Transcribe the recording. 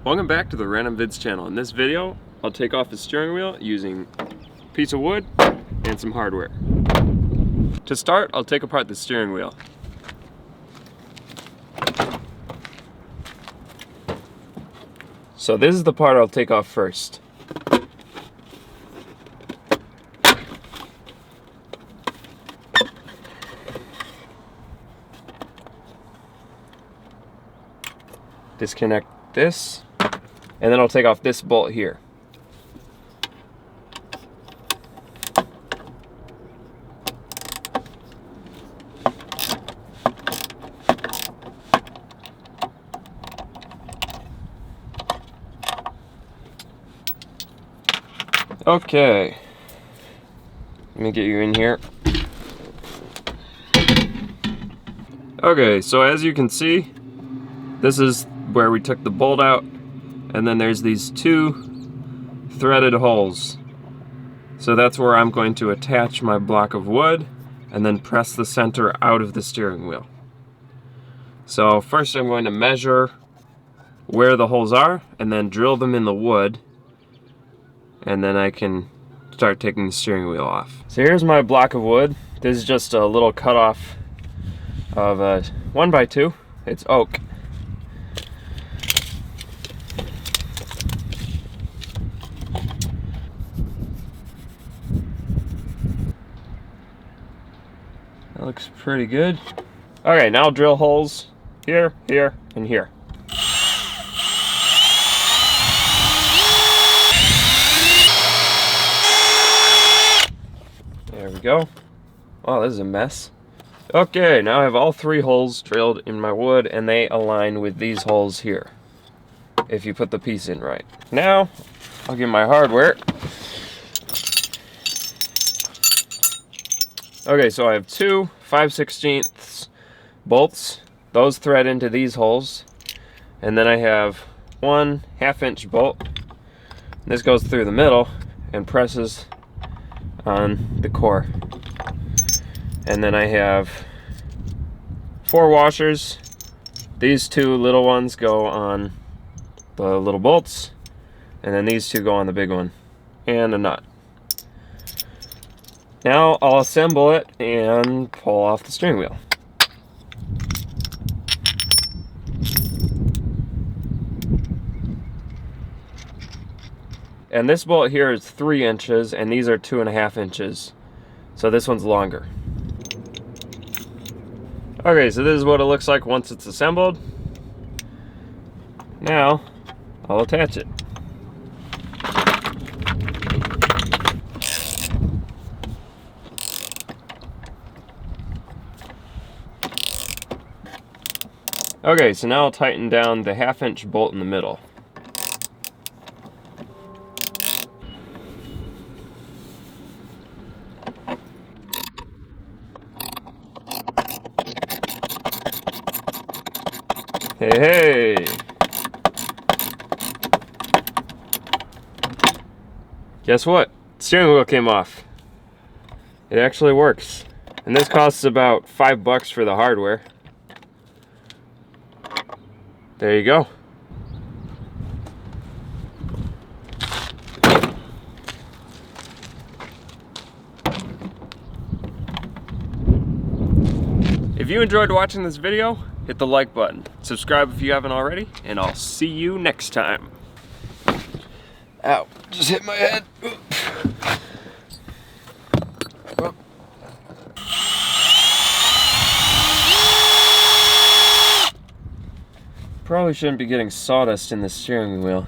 Welcome back to the Random Vids channel. In this video, I'll take off the steering wheel using a piece of wood and some hardware. To start, I'll take apart the steering wheel. So this is the part I'll take off first. Disconnect this, and then I'll take off this bolt here. Okay, let me get you in here. Okay, so as you can see, this is where we took the bolt out, and then there's these two threaded holes. So that's where I'm going to attach my block of wood and then press the center out of the steering wheel. So first I'm going to measure where the holes are and then drill them in the wood, and then I can start taking the steering wheel off. So here's my block of wood. This is just a little cutoff of a 1x2. It's oak. That looks pretty good. Okay, now drill holes here, here, and here. There we go. Wow, this is a mess. Okay, now I have all three holes drilled in my wood, and they align with these holes here, if you put the piece in right. Now, I'll get my hardware. Okay, so I have two 5/16 bolts. Those thread into these holes. And then I have one 1/2 inch bolt. This goes through the middle and presses on the core. And then I have 4 washers. These two little ones go on the little bolts, and then these two go on the big one, and a nut. Now I'll assemble it and pull off the steering wheel. And this bolt here is 3 inches, and these are 2.5 inches. So this one's longer. Okay, so this is what it looks like once it's assembled. Now, I'll attach it. Okay, so now I'll tighten down the 1/2 inch bolt in the middle. Hey, hey! Guess what? Steering wheel came off. It actually works. And this costs about $5 for the hardware. There you go. If you enjoyed watching this video, hit the like button. Subscribe if you haven't already, and I'll see you next time. Ow, just hit my head. Probably shouldn't be getting sawdust in the steering wheel.